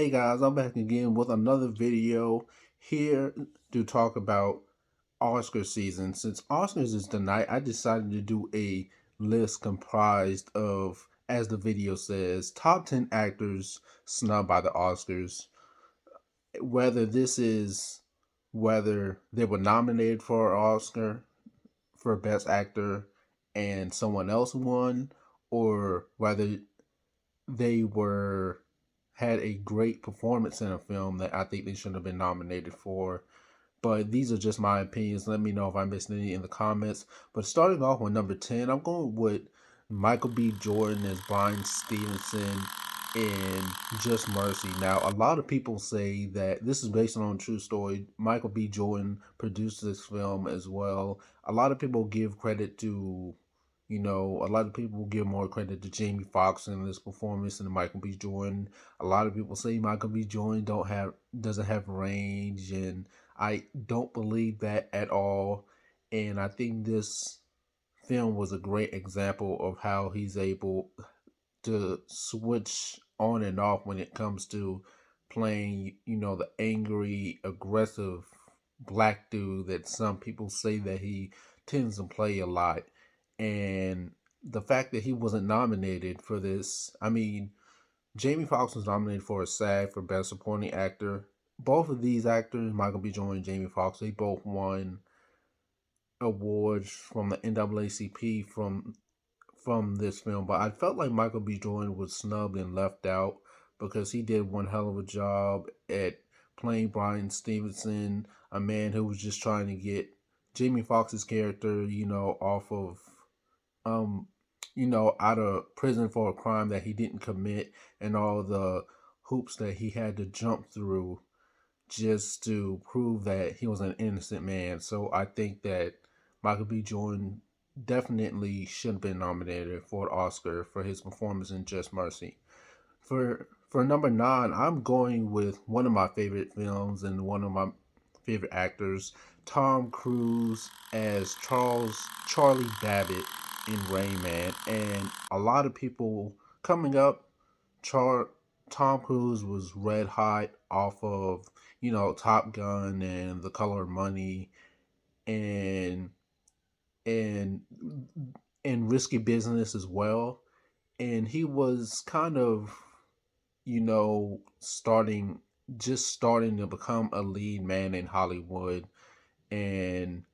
Hey guys, I'm back again with another video here to talk about Oscar season. Since Oscars is tonight, I decided to do a list comprised of, as the video says, top 10 actors snubbed by the Oscars. Whether this is whether they were nominated for an Oscar for Best Actor and someone else won, or whether they were had a great performance in a film that I think they should have been nominated for. But these are just my opinions. Let me know if I missed any in the comments. But starting off with number 10, I'm going with Michael B. Jordan as Brian Stevenson in Just Mercy. Now, a lot of people say that this is based on a true story. Michael B. Jordan produced this film as well. A lot of people give credit to a lot of people give more credit to Jamie Foxx in this performance than Michael B. Jordan. A lot of people say Michael B. Jordan doesn't have range, and I don't believe that at all. And I think this film was a great example of how he's able to switch on and off when it comes to playing, the angry, aggressive black dude that some people say that he tends to play a lot. And the fact that he wasn't nominated for this, I mean, Jamie Foxx was nominated for a SAG for Best Supporting Actor. Both of these actors, Michael B. Jordan and Jamie Foxx, they both won awards from the NAACP from this film, but I felt like Michael B. Jordan was snubbed and left out because he did one hell of a job at playing Brian Stevenson, a man who was just trying to get Jamie Foxx's character, off of, out of prison for a crime that he didn't commit, and all the hoops that he had to jump through just to prove that he was an innocent man. So I think that Michael B. Jordan definitely should have been nominated for an Oscar for his performance in Just Mercy. For number 9, I'm going with one of my favorite films and one of my favorite actors, Tom Cruise as Charlie Babbitt in Rain Man. And a lot of people coming up, Tom Cruise was red hot off of Top Gun and The Color of Money and and and Risky Business as well. And he was kind of starting starting to become a lead man in Hollywood. And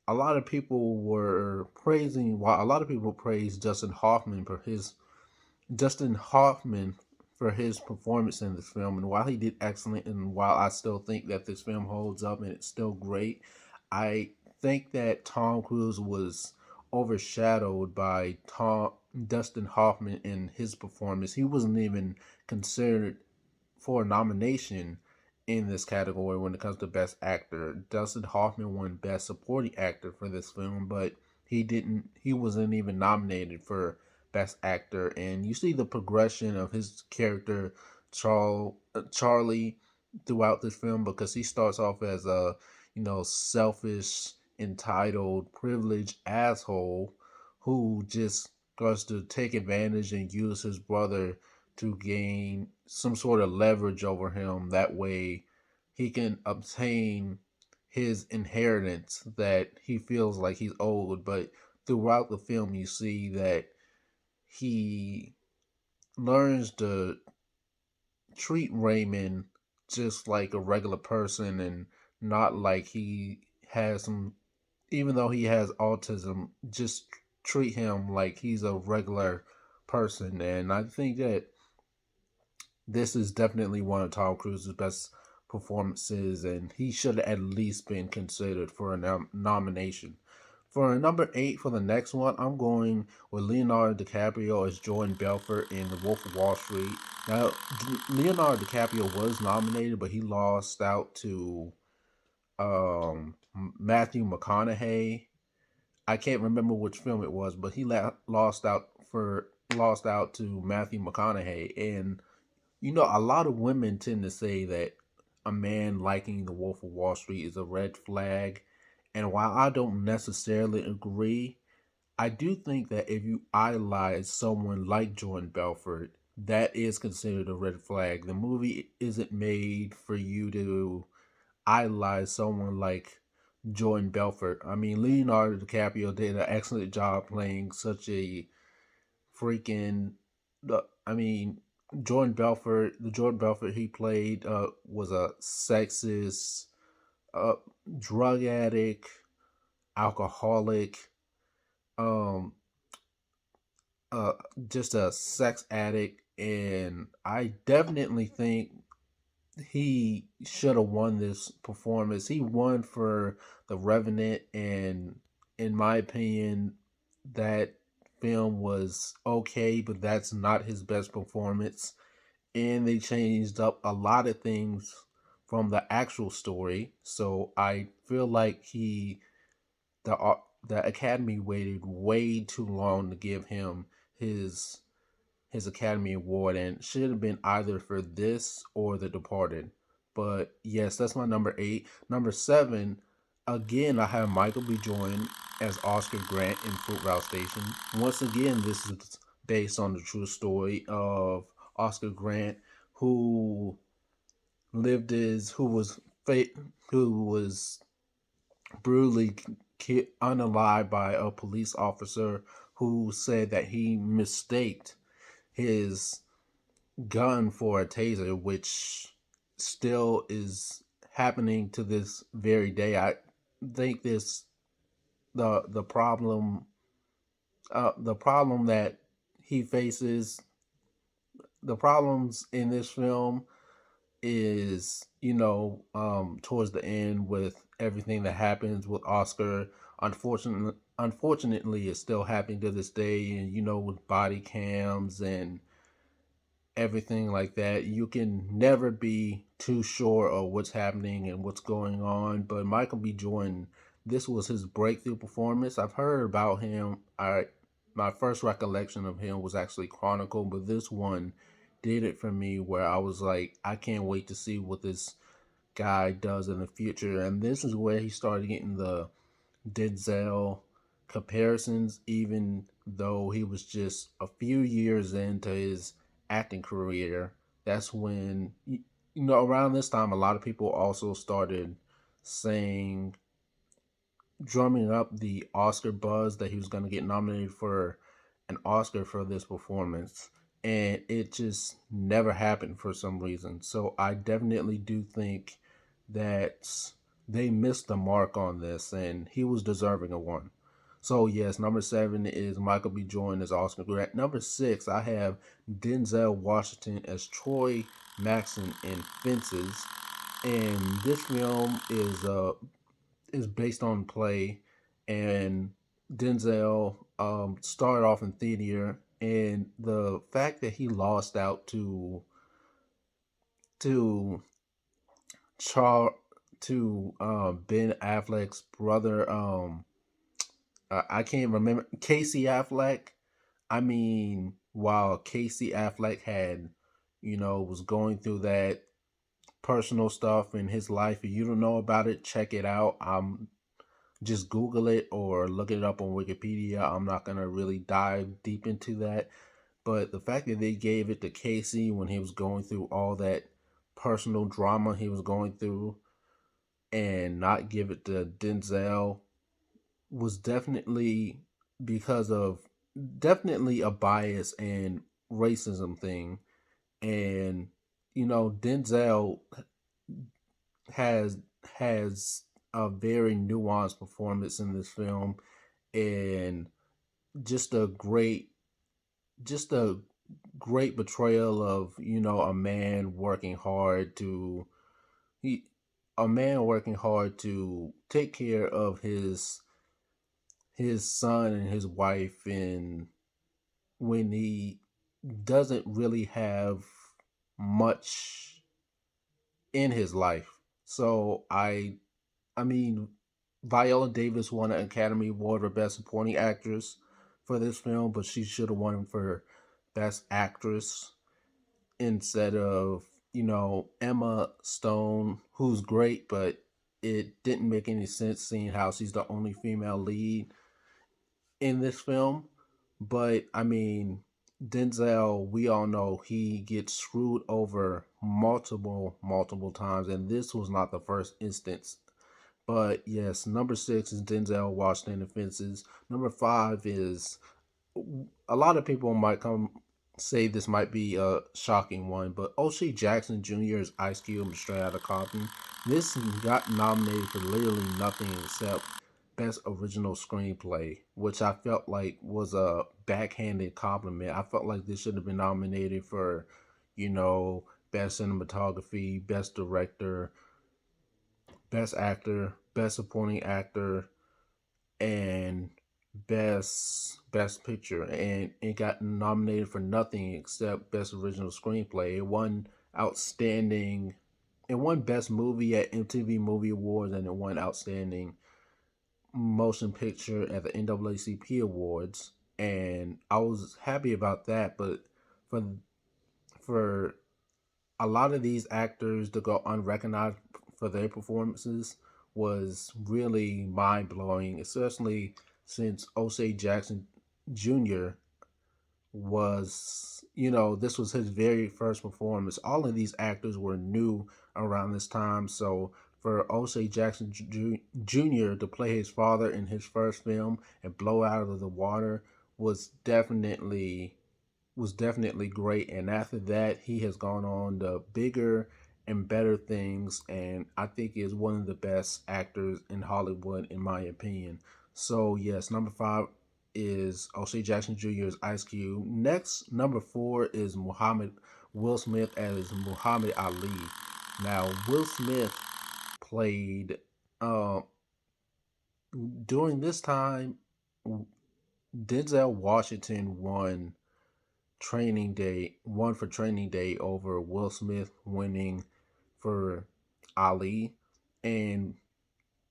a lot of people were praising while a lot of people praised Dustin Hoffman for his performance in this film. And while he did excellent, and while I still think that this film holds up and it's still great, I think that Tom Cruise was overshadowed by Dustin Hoffman in his performance. He wasn't even considered for a nomination in this category when it comes to Best Actor. Dustin Hoffman won Best Supporting Actor for this film, but he wasn't even nominated for Best Actor. And you see the progression of his character, Charlie, throughout this film, because he starts off as a, selfish, entitled, privileged asshole who just starts to take advantage and use his brother to gain some sort of leverage over him. That way he can obtain his inheritance that he feels like he's owed. But throughout the film, you see that he learns to treat Raymond just like a regular person and not like he has some, even though he has autism, just treat him like he's a regular person. And I think that this is definitely one of Tom Cruise's best performances, and he should have at least been considered for a nomination. For number 8, for the next one, I'm going with Leonardo DiCaprio as Jordan Belfort in The Wolf of Wall Street. Now, Leonardo DiCaprio was nominated, but he lost out to Matthew McConaughey. I can't remember which film it was, but he lost out to Matthew McConaughey. And a lot of women tend to say that a man liking The Wolf of Wall Street is a red flag. And while I don't necessarily agree, I do think that if you idolize someone like Jordan Belfort, that is considered a red flag. The movie isn't made for you to idolize someone like Jordan Belfort. I mean, Leonardo DiCaprio did an excellent job playing such a freaking. I mean, the Jordan Belfort he played was a sexist, uh, drug addict, alcoholic, um, uh, just a sex addict, and I definitely think he should have won this performance. He won for The Revenant, and in my opinion, that film was okay, but that's not his best performance. And they changed up a lot of things from the actual story, so I feel like the Academy waited way too long to give him his his Academy Award, and should have been either for this or The Departed. But yes, that's my number 8. Number 7, again, I have Michael B. Jordan as Oscar Grant in Fruit Route Station. Once again, this is based on the true story of Oscar Grant, who lived his, who was brutally unalived by a police officer who said that he mistaked his gun for a taser, which still is happening to this very day. I think this the problem the problem that he faces, the problems in this film is, towards the end with everything that happens with Oscar. Unfortunately, it's still happening to this day, and with body cams and everything like that. You can never be too sure of what's happening and what's going on. But Michael B. Jordan, this was his breakthrough performance. I've heard about him. My first recollection of him was actually Chronicle, but this one did it for me where I was like, I can't wait to see what this guy does in the future. And this is where he started getting the Denzel comparisons, even though he was just a few years into his acting career. That's when, around this time, a lot of people also started saying, drumming up the Oscar buzz that he was going to get nominated for an Oscar for this performance. And it just never happened for some reason. So I definitely do think that they missed the mark on this, and he was deserving of one. So yes, number 7 is Michael B. Jordan as Oscar Grant. Number 6, I have Denzel Washington as Troy Maxon in Fences, and this film is based on play, and Denzel started off in theater, and the fact that he lost out to Char to Ben Affleck's brother, I can't remember, Casey Affleck. I mean, while Casey Affleck had, was going through that personal stuff in his life, if you don't know about it, check it out. Just Google it or look it up on Wikipedia. I'm not gonna really dive deep into that, but the fact that they gave it to Casey when he was going through all that personal drama he was going through, and not give it to Denzel, was because of definitely a bias and racism thing. And Denzel has has a very nuanced performance in this film, and just a great just a great portrayal of a man working hard to he a man working hard to take care of his son and his wife, and when he doesn't really have much in his life. So I mean, Viola Davis won an Academy Award for Best Supporting Actress for this film, but she should have won for Best Actress instead of, Emma Stone, who's great, but it didn't make any sense seeing how she's the only female lead in this film. But I mean, Denzel, we all know he gets screwed over multiple times, and this was not the first instance. But yes, number six is Denzel Washington and Fences. Number five is, a lot of people might come say this might be a shocking one, but O'Shea Jackson Jr.'s Ice Cube and Straight Outta Compton. This got nominated for literally nothing except Best Original Screenplay, which I felt like was a backhanded compliment. I felt like this should have been nominated for, you know, Best Cinematography, Best Director, Best Actor, Best Supporting Actor, and Best Picture, and it got nominated for nothing except Best Original Screenplay. It won outstanding. It won Best Movie at MTV Movie Awards, and it won Outstanding Motion Picture at the NAACP Awards. And I was happy about that, but for for a lot of these actors to go unrecognized for their performances was really mind blowing, especially since Osei Jackson Jr. was, this was his very first performance. All of these actors were new around this time, so for Osei Jackson Jr. to play his father in his first film and blow out of the water was definitely great. And after that, he has gone on to bigger and better things. And I think is one of the best actors in Hollywood, in my opinion. So, yes, number five is O'Shea Jackson Jr.'s Ice Cube. Next, number four is Will Smith as Muhammad Ali. Now, Will Smith played, uh, during this time, Denzel Washington won for Training Day over Will Smith winning for Ali. And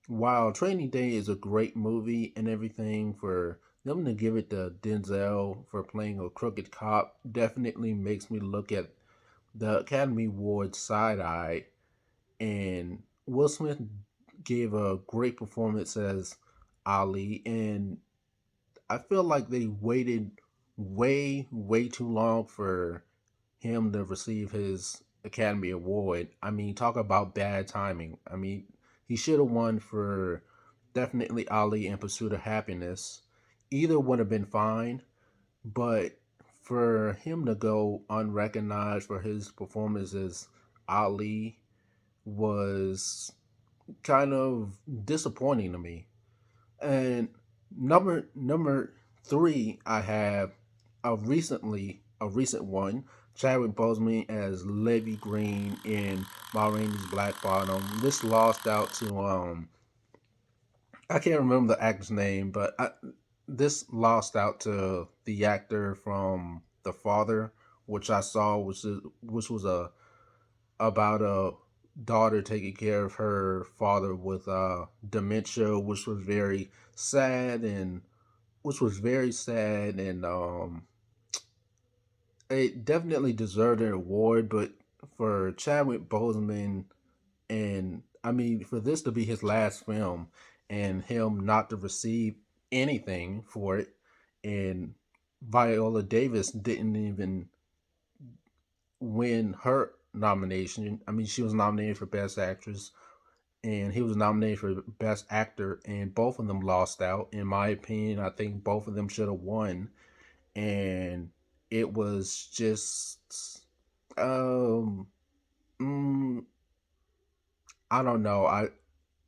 while Training Day is a great movie and everything, for them to give it to Denzel for playing a crooked cop definitely makes me look at the Academy Awards side eye. And Will Smith gave a great performance as Ali, and I feel like they waited way too long for him to receive his Academy Award. I mean, talk about bad timing. I mean, he should have won for definitely Ali in Pursuit of Happiness. Either would have been fine, but for him to go unrecognized for his performance as Ali was kind of disappointing to me. And number three, I have a recent one. Chadwick Boseman as Levy Green in Ma Rainey's Black Bottom. This lost out to I can't remember the actor's name, but this lost out to the actor from The Father, which I saw, which was a about a daughter taking care of her father with dementia, which was very sad, and it definitely deserved an award. But for Chadwick Boseman, and I mean, for this to be his last film and him not to receive anything for it, and Viola Davis didn't even win her nomination. I mean, she was nominated for Best Actress, and he was nominated for Best Actor, and both of them lost out. In my opinion, I think both of them should have won, and it was just, um, mm, I don't know.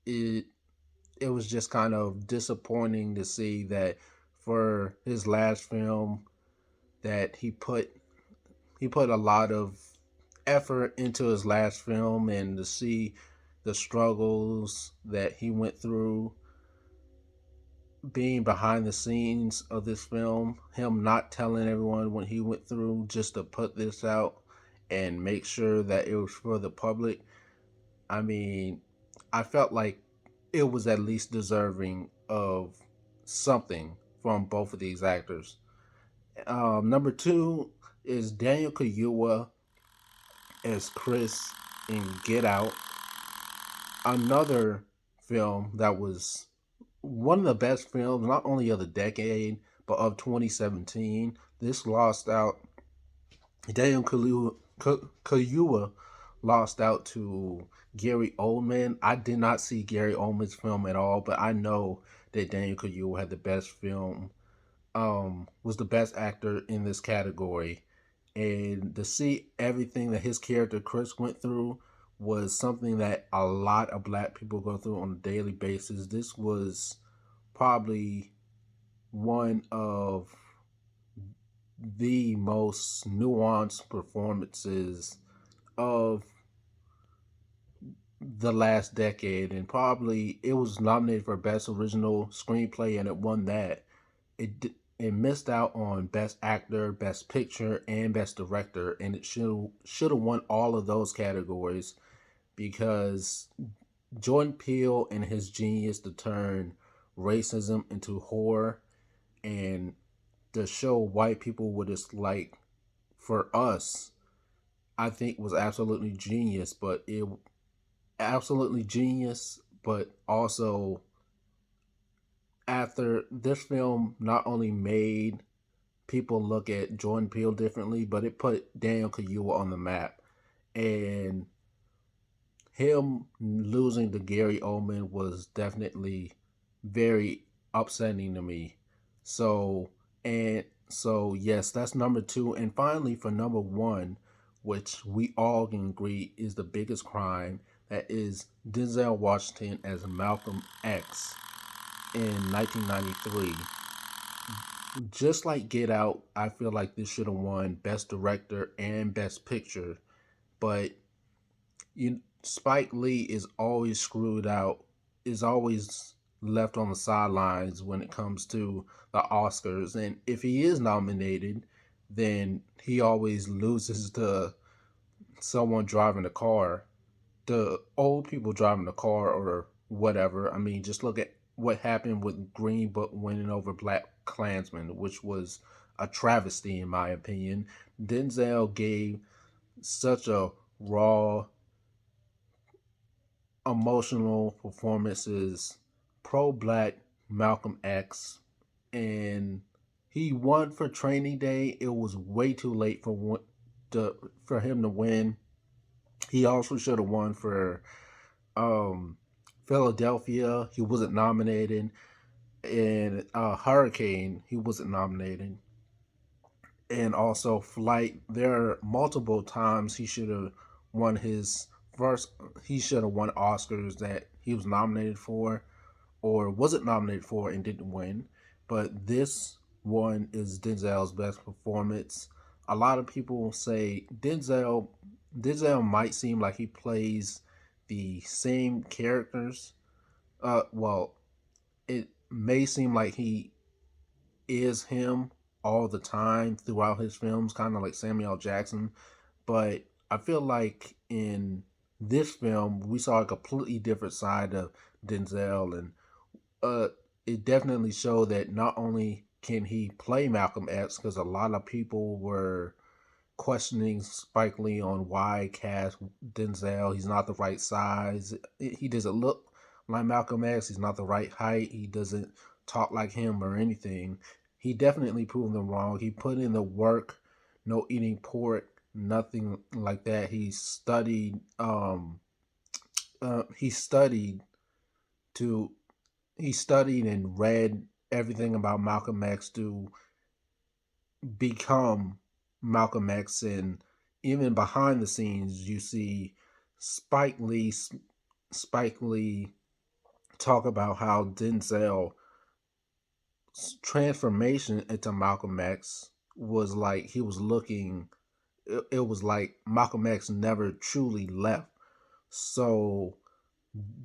It it was just kind of disappointing to see that for his last film that he put a lot of effort into his last film, and to see the struggles that he went through being behind the scenes of this film, him not telling everyone what he went through just to put this out and make sure that it was for the public. I mean, I felt like it was at least deserving of something from both of these actors. Number two is Daniel Kaluuya as Chris in Get Out, another film that was one of the best films, not only of the decade, but of 2017. This lost out. Daniel Kaluuya lost out to Gary Oldman. I did not see Gary Oldman's film at all, but I know that Daniel Kaluuya had the best film, was the best actor in this category. And to see everything that his character Chris went through was something that a lot of black people go through on a daily basis. This was probably one of the most nuanced performances of the last decade, and probably it was nominated for best original screenplay and it won that. It missed out on best actor, best picture, and best director, and it should have won all of those categories because Jordan Peele and his genius to turn racism into horror and to show white people what it's like for us, I think was absolutely genius. But it absolutely genius, but also after this film not only made people look at Jordan Peele differently, but it put Daniel Kaluuya on the map. And him losing to Gary Oldman was definitely very upsetting to me. So, and so yes, that's number two. And finally, for number one, which we all can agree is the biggest crime, that is Denzel Washington as Malcolm X in 1993. Just like Get Out, I feel like this should have won Best Director and Best Picture, but Spike Lee is always screwed out, is always left on the sidelines when it comes to the Oscars. And if he is nominated, then he always loses to someone driving the car, the old people driving the car or whatever. I mean, just look at what happened with Green Book winning over Black Klansman, which was a travesty in my opinion. Denzel gave such a raw, emotional performances pro Black Malcolm X, and he won for Training Day. It was way too late for him to win. He also should have won for um, Philadelphia. He wasn't nominated. And Hurricane, he wasn't nominated. And also Flight. There are multiple times he should have won his first. He should have won Oscars that he was nominated for, or wasn't nominated for and didn't win. But this one is Denzel's best performance. A lot of people say Denzel might seem like he plays the same characters. Well, it may seem like he is him all the time throughout his films, kind of like Samuel L. Jackson. But I feel like in this film, we saw a completely different side of Denzel, and uh, it definitely showed that not only can he play Malcolm X, because a lot of people were questioning Spike Lee on why cast Denzel. He's not the right size. He doesn't look like Malcolm X. He's not the right height. He doesn't talk like him or anything. He definitely proved them wrong. He put in the work, no eating pork, nothing like that. He studied to he studied and read everything about Malcolm X to become Malcolm X. And even behind the scenes, you see Spike Lee Spike Lee talk about how Denzel's transformation into Malcolm X was like he was looking. It was like Malcolm X never truly left. So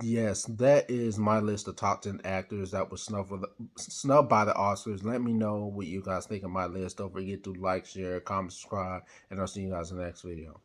yes, that is my list of top 10 actors that was snubbed by the Oscars. Let me know what you guys think of my list. Don't forget to like, share, comment, subscribe, and I'll see you guys in the next video.